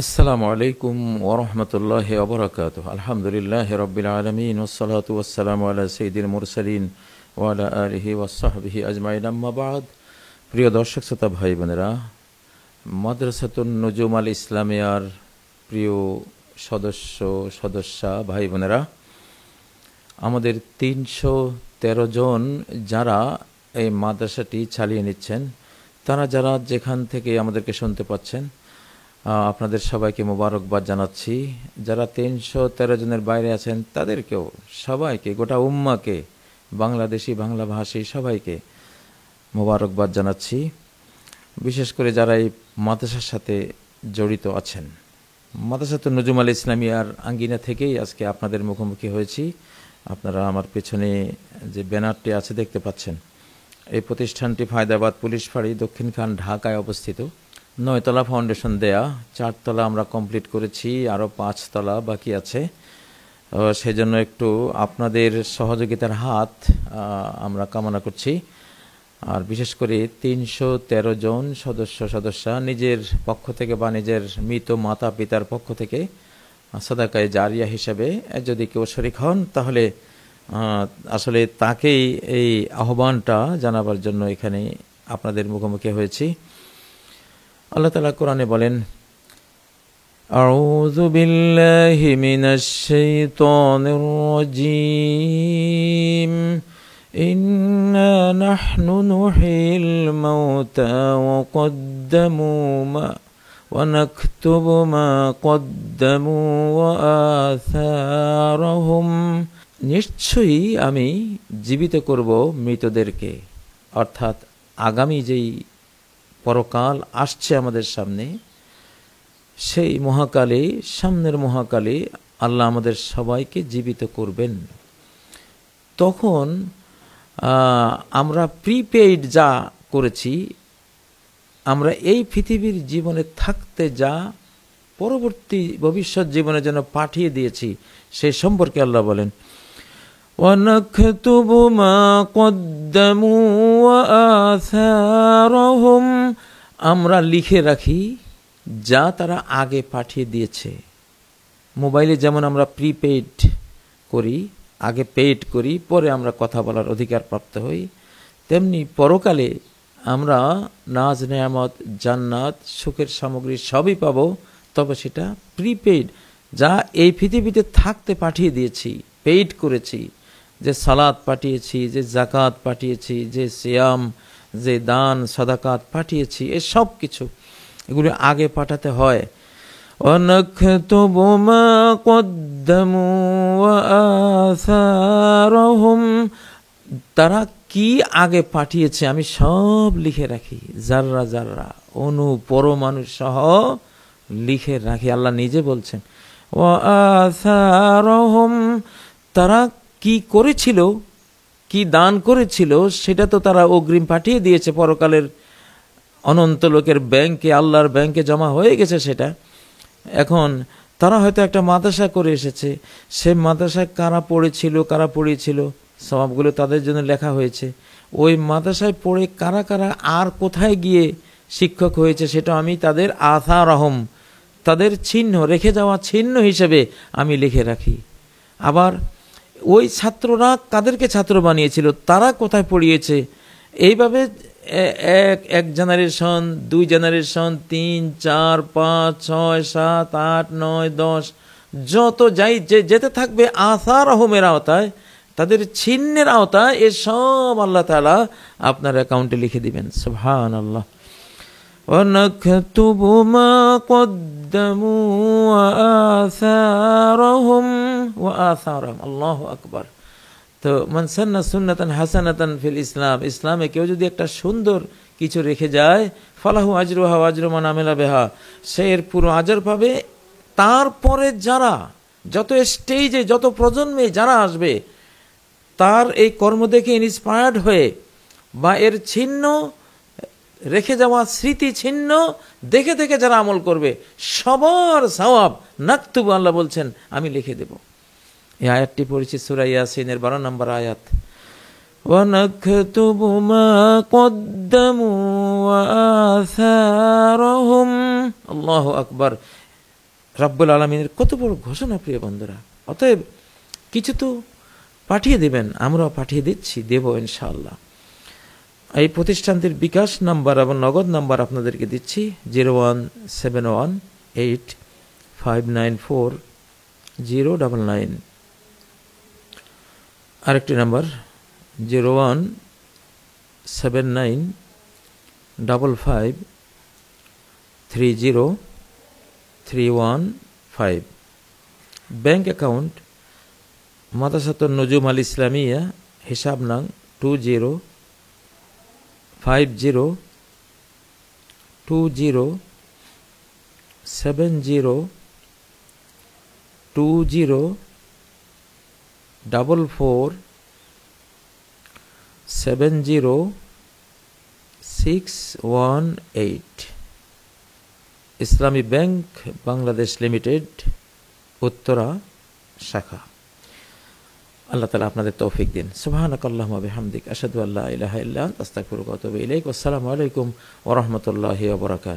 আসসালামু আলাইকুম ওয়া রাহমাতুল্লাহি ওয়া বারাকাতুহু। আলহামদুলিল্লাহি রাব্বিল আলামিন ওয়াস সালাতু ওয়াস সালামু আলা সাইয়্যিদিল মুরসালিন ওয়া আলা আলিহি ওয়াস সাহবিহি আজমাইন, আম্মা বা'দ। প্রিয় দর্শক শ্রোতা ভাই বোনেরা, মাদ্রাসাতুন নুজুম আল ইসলামিয়ার প্রিয় সদস্যা ভাই বোনেরা, আমাদের ৩১৩ জন যারা এই মাদ্রাসাটি চালিয়ে নিচ্ছেন, তারা যারা যেখান থেকে আমাদেরকে শুনতে পাচ্ছেন, আপনাদের সবাইকে মোবারকবাদ জানাচ্ছি। যারা ৩১৩ জনের বাইরে আছেন তাদেরকেও সবাইকে, গোটা উম্মাকে, বাংলাদেশি বাংলাভাষী সবাইকে মোবারকবাদ জানাচ্ছি। বিশেষ করে যারা এই মাদ্রাসার সাথে জড়িত আছেন, মাদ্রাসাতুন নুজুম আল ইসলামিয়ার আঙ্গিনা থেকেই আজকে আপনাদের মুখোমুখি হয়েছি। আপনারা আমার পেছনে যে ব্যানারটি আছে দেখতে পাচ্ছেন, এই প্রতিষ্ঠানটি ফায়দাবাদ পুলিশ ফাঁড়ি, দক্ষিণখান, ঢাকায় অবস্থিত। ৯ তলা ফাউন্ডেশন দেয়া, ৪ তলা আমরা কমপ্লিট করেছি, আরও ৫ তলা বাকি আছে। সেজন্য একটু আপনাদের সহযোগিতার হাত আমরা কামনা করছি। আর বিশেষ করে ৩১৩ জন সদস্যা নিজের পক্ষ থেকে বা নিজের মৃত মাতা পিতার পক্ষ থেকে সাদাকায়ে জারিয়া হিসাবে যদি কেউ শরীক হন, তাহলে আসলে তাকেই এই আহ্বানটা জানাবার জন্য এখানে আপনাদের মুখোমুখি হয়েছি। আল্লাহ তাআলা কোরআনে বলেন, আউযু বিল্লাহি মিনাশ শাইতানির রাজীম, ইন্না নাহনু নুহয়িল মাউতা ওয়া নাকতুবু মা কদ্দামু ওয়া আসারহুম। নিশ্চয়ই আমি জীবিত করব মৃতদেরকে, অর্থাৎ আগামী যেই পরকাল আসছে আমাদের সামনে, সেই মহাকালে, সামনের মহাকালে আল্লাহ আমাদের সবাইকে জীবিত করবেন। তখন আমরা প্রিপেইড যা করেছি, আমরা এই পৃথিবীর জীবনে থাকতে যা পরবর্তী ভবিষ্যৎ জীবনের জন্য পাঠিয়ে দিয়েছি, সেই সম্পর্কে আল্লাহ বলেন, وَنَكْتُبُ مَا قَدَّمُوا وَآثَارَهُمْ। আমরা লিখে রাখি যা তারা আগে পাঠিয়ে দিয়েছে। মোবাইলে যেমন আমরা প্রিপেইড করি, আগে পেইড করি, পরে আমরা কথা বলার অধিকার প্রাপ্ত হই, তেমনি পরকালে আমরা নাজ নেয়ামত, জান্নাত, সুখের সামগ্রী সবই পাবো, তবে সেটা প্রিপেইড, যা এই পৃথিবীতে থাকতে পাঠিয়ে দিয়েছি, পেইড করেছি। যে সালাত পাঠিয়েছি, যে জাকাত পাঠিয়েছি, যে সিয়াম, যে দান সাদাকাত পাঠিয়েছি, এ সব কিছু এগুলো আগে পাঠাতে হয়। ওয়ানাকতুবু মা কদ্দামু ওয়া আসারহুম। তারা কি আগে পাঠিয়েছে আমি সব লিখে রাখি, জাররা জাররা, অণু পরমাণু সহ লিখে রাখি। আল্লাহ নিজে বলছেন, ওয়া আসারহুম, তারা কি করেছিল, কি দান করেছিল, সেটা তো তারা অগ্রিম পাঠিয়ে দিয়েছে পরকালের অনন্ত লোকের ব্যাংকে, আল্লাহর ব্যাংকে জমা হয়ে গেছে সেটা। এখন তারা হয়তো একটা মাদ্রাসা করে এসেছে, সে মাদ্রাসায় কারা পড়িয়েছিল সওয়াবগুলো তাদের জন্য লেখা হয়েছে। ওই মাদ্রাসায় পড়ে কারা কারা আর কোথায় গিয়ে শিক্ষক হয়েছে, সেটা আমি তাদের আসারহুম, তাদের চিহ্ন, রেখে যাওয়া চিহ্ন হিসেবে আমি লিখে রাখি। আবার ওই ছাত্ররা কাদেরকে ছাত্র বানিয়েছিল, তারা কোথায় পড়িয়েছে, এইভাবে এক জেনারেশন, 2 জেনারেশন, 3, 4, 5, 6, 7, 8, 9, 10 যত যাই যেতে থাকবে আসারহুমের আওতায়, তাদের চিহ্নের আওতায়, এসব আল্লাহ তাআলা আপনার অ্যাকাউন্টে লিখে দিবেন। সুবহানাল্লাহ। وَنَكْتُبُ مَا قَدَّمُوا وَآثَارَهُمْ আল্লাহু আকবার। তো মান সান্না সুন্নাতান হাসানাতান ফিল ইসলাম, ইসলামে কেউ যদি একটা সুন্দর কিছু রেখে যায়, ফালাহু আজরুহা ওয়া আজরু মান আমিলা বিহা, সে এর পুরো আজর পাবে। তারপরে যারা, যত স্টেজে, যত প্রজন্মে যারা আসবে, তার এই কর্ম দেখে ইন্সপায়ার্ড হয়ে বা এর চিহ্ন, রেখে যাওয়া স্মৃতি চিহ্ন দেখে দেখে যারা আমল করবে, সবার সওয়াব নাকতুবু, আল্লাহ বলছেন আমি লিখে দেব। এই আয়াতটি পড়েছি সূরা ইয়াসিনের 12 নম্বর আয়াত। ওয়া নাকতুবু মা কদ্দামু ওয়া আসারহুম। আল্লাহু আকবার। রব্বুল আলামিনের কত বড় ঘোষণা প্রিয় বন্ধুরা। অতএব কিছু তো পাঠিয়ে দেবেন, আমরাও পাঠিয়ে দিচ্ছি, দেব ইনশাআল্লাহ। এই প্রতিষ্ঠানটির বিকাশ নাম্বার এবং নগদ নাম্বার আপনাদেরকে দিচ্ছি 017185940099। আরেকটি নাম্বার 01795530 ব্যাংক অ্যাকাউন্ট মাদ্রাসাতুন নুজুম আল ইসলামিয়া, হিসাব নং 2050702044700618 ইসলামী ব্যাংক বাংলাদেশ লিমিটেড, উত্তরা শাখা। আল্লাহ তাআলা আপনাদের তৌফিক দিন। সুবহানাকাল্লাহুম্মা ওয়া বিহামদিক, আশহাদু আল্লা ইলাহা ইল্লা আনতা, আস্তাগফিরুকা ওয়া আতুবু ইলাইক। আসসালামু আলাইকুম ওয়া রাহমাতুল্লাহি ওয়া বারাকাতুহু।